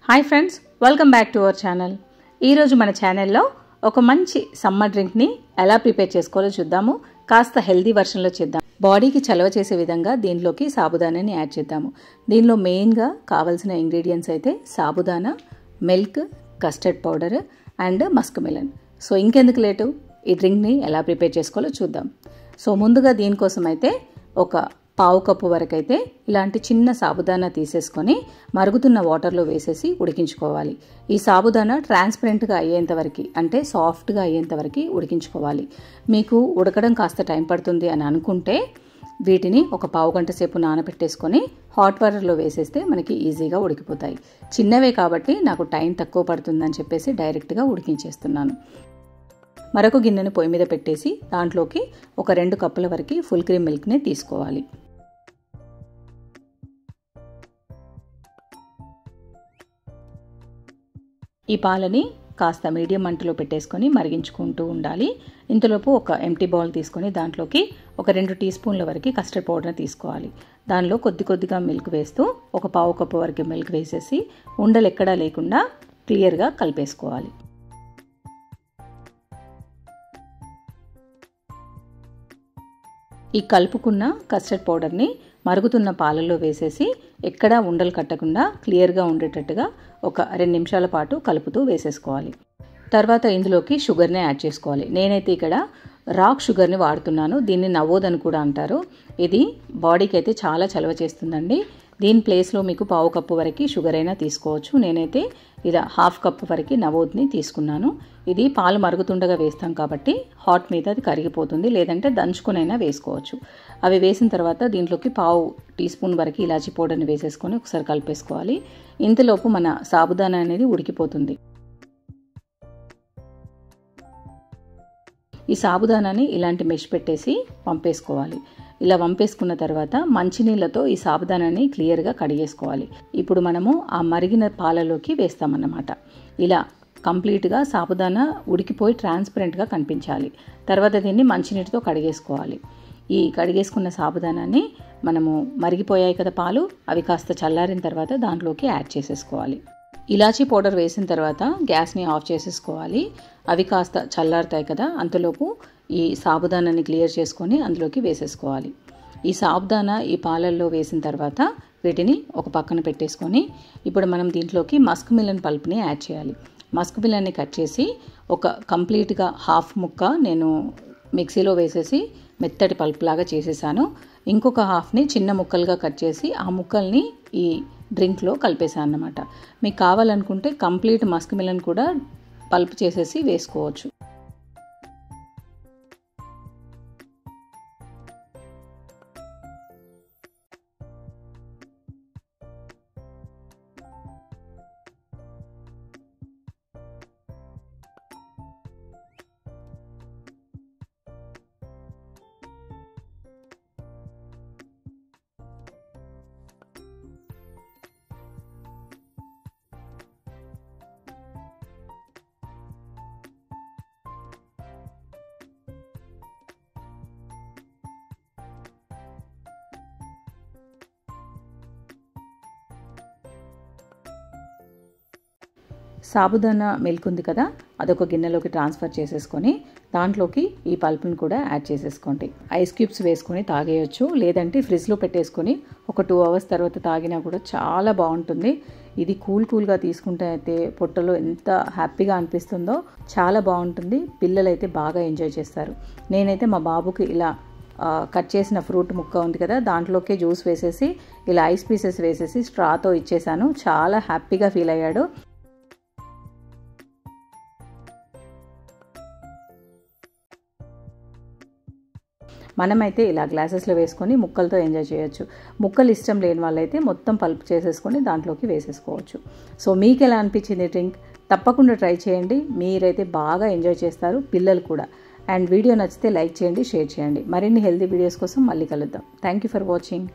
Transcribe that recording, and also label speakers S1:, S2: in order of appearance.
S1: Hi friends, welcome back to our channel. ఈరోజు మన ఛానల్లో ఒక మంచి సమ్మర్ డ్రింక్ని ఎలా ప్రిపేర్ చేసుకోవాలో చూద్దాము. కాస్త హెల్దీ వర్షన్లో చేద్దాం. బాడీకి చలవ చేసే విధంగా దీనిలోకి సాబుదానాని యాడ్ చేద్దాము. దీనిలో మెయిన్గా కావాల్సిన ఇంగ్రీడియంట్స్ అయితే sabudana, milk, custard powder and Musk melon. So ఇంకెందుకు లేటు, ఈ డ్రింక్ని ఎలా ప్రిపేర్ చేసుకోవాలో చూద్దాం. సో ముందుగా దీనికోసం అయితే ఒక పావు కప్పు వరకు అయితే ఇలాంటి చిన్న సాబుదానా తీసేసుకొని మరుగుతున్న వాటర్లో వేసేసి ఉడికించుకోవాలి. ఈ సాబుదానా ట్రాన్స్పరెంట్గా అయ్యేంత వరకు, అంటే సాఫ్ట్గా అయ్యేంత వరకు ఉడికించుకోవాలి. మీకు ఉడకడం కాస్త టైం పడుతుంది అని అనుకుంటే వీటిని ఒక పావు గంట సేపు నానబెట్టేసుకొని హాట్ వాటర్లో వేసేస్తే మనకి ఈజీగా ఉడికిపోతాయి. చిన్నవే కాబట్టి నాకు టైం తక్కువ పడుతుందని చెప్పేసి డైరెక్ట్గా ఉడికించేస్తున్నాను. మరొక గిన్నెను పొయ్యి మీద పెట్టేసి దాంట్లోకి ఒక 2 కప్పుల వరకు ఫుల్ క్రీమ్ మిల్క్ని తీసుకోవాలి. ఈ పాలని కాస్త మీడియం మంటలో పెట్టేసుకొని మరిగించుకుంటూ ఉండాలి. ఇంతలోపు ఒక ఎంటీ బౌల్ తీసుకొని దాంట్లోకి ఒక 2 టీ స్పూన్ల వరకు కస్టర్డ్ పౌడర్ని తీసుకోవాలి. దానిలో కొద్దిగా మిల్క్ వేస్తూ ఒక పావు కప్పు వరకు మిల్క్ వేసేసి ఉండలు ఎక్కడా లేకుండా క్లియర్గా కలిపేసుకోవాలి. ఈ కలుపుకున్న కస్టర్డ్ పౌడర్ని మరుగుతున్న పాలల్లో వేసేసి ఎక్కడా ఉండలు కట్టకుండా క్లియర్గా ఉండేటట్టుగా ఒక 2 నిమిషాల పాటు కలుపుతూ వేసేసుకోవాలి. తర్వాత ఇందులోకి షుగర్ని యాడ్ చేసుకోవాలి. నేనైతే ఇక్కడ రాక్ షుగర్ని వాడుతున్నాను. దీన్ని నవోదని కూడా అంటారు. ఇది బాడీకి అయితే చాలా చలవ చేస్తుందండి. దీని ప్లేస్లో మీకు పావు కప్పు వరకు షుగర్ అయినా తీసుకోవచ్చు. నేనైతే ఇలా హాఫ్ కప్ వరకు నవోద్ని తీసుకున్నాను. ఇది పాలు మరుగుతుండగా వేస్తాం కాబట్టి హాట్ మీద అది కరిగిపోతుంది, లేదంటే దంచుకునైనా వేసుకోవచ్చు. అవి వేసిన తర్వాత దీంట్లోకి పావు టీ స్పూన్ వరకు ఇలాచీ పౌడర్ని వేసేసుకొని ఒకసారి కలిపేసుకోవాలి. ఇంతలోపు మన సాబుదానా అనేది ఉడికిపోతుంది. ఈ సాబుదానాని ఇలాంటి మెష్ పెట్టేసి వంపేసుకోవాలి. ఇలా వంపేసుకున్న తర్వాత మంచినీళ్ళతో ఈ సాబుదానాన్ని క్లియర్గా కడిగేసుకోవాలి. ఇప్పుడు మనము ఆ మరిగిన పాలలోకి వేస్తామన్నమాట. ఇలా కంప్లీట్గా సాబుదానా ఉడికిపోయి ట్రాన్స్పరెంట్గా కనిపించాలి. తర్వాత దీన్ని మంచినీటితో కడిగేసుకోవాలి. ఈ కడిగేసుకున్న సాబుదానాన్ని మనము మరిగిపోయాయి కదా పాలు, అవి కాస్త చల్లారిన తర్వాత దాంట్లోకి యాడ్ చేసేసుకోవాలి. ఇలాచీ పౌడర్ వేసిన తర్వాత గ్యాస్ని ఆఫ్ చేసేసుకోవాలి. అవి కాస్త చల్లారుతాయి కదా, అంతలోపు ఈ సాబుదానాన్ని క్లియర్ చేసుకొని అందులోకి వేసేసుకోవాలి. ఈ సాబుదానా ఈ పాలల్లో వేసిన తర్వాత వీటిని ఒక పక్కన పెట్టేసుకొని ఇప్పుడు మనం దీంట్లోకి మస్క్ మిలన్ పల్ప్ని యాడ్ చేయాలి. మస్క్ మిలన్ని కట్ చేసి ఒక కంప్లీట్గా హాఫ్ ముక్క నేను మిక్సీలో వేసేసి మెత్తటి పల్ప్ లాగా చేసేసాను. ఇంకొక హాఫ్ని చిన్న ముక్కలుగా కట్ చేసి ఆ ముక్కల్ని ఈ డ్రింక్లో కలిపేసాను అన్నమాట. మీకు కావాలనుకుంటే కంప్లీట్ మస్క్ మిలన్ కూడా పల్ప్ చేసేసి వేసుకోవచ్చు. సాబుదానా మిల్క్ ఉంది కదా, అదొక గిన్నెలోకి ట్రాన్స్ఫర్ చేసేసుకొని దాంట్లోకి ఈ పల్పుని కూడా యాడ్ చేసేసుకోండి. ఐస్ క్యూబ్స్ వేసుకొని తాగేయచ్చు, లేదంటే ఫ్రిడ్జ్లో పెట్టేసుకొని ఒక 2 అవర్స్ తర్వాత తాగినా కూడా చాలా బాగుంటుంది. ఇది కూల్గా తీసుకుంటే అయితే పొట్టలో ఎంత హ్యాపీగా అనిపిస్తుందో, చాలా బాగుంటుంది. పిల్లలు అయితే బాగా ఎంజాయ్ చేస్తారు. నేనైతే మా బాబుకి ఇలా కట్ చేసిన ఫ్రూట్ ముక్క ఉంది కదా, దాంట్లోకే జ్యూస్ వేసేసి ఇలా ఐస్ పీసెస్ వేసేసి స్ట్రాతో ఇచ్చేసాను. చాలా హ్యాపీగా ఫీల్ అయ్యాడు. మనమైతే ఇలా గ్లాసెస్లో వేసుకొని ముక్కలతో ఎంజాయ్ చేయొచ్చు. ముక్కలు ఇష్టం లేని వాళ్ళైతే మొత్తం పల్ప్ చేసేసుకొని దాంట్లోకి వేసేసుకోవచ్చు. సో మీకు ఎలా అనిపించింది డ్రింక్? తప్పకుండా ట్రై చేయండి. మీరైతే బాగా ఎంజాయ్ చేస్తారు, పిల్లలు కూడా. అండ్ వీడియో నచ్చితే లైక్ చేయండి, షేర్ చేయండి. మరిన్ని హెల్తీ వీడియోస్ కోసం మళ్ళీ కలుద్దాం. Thank you for watching.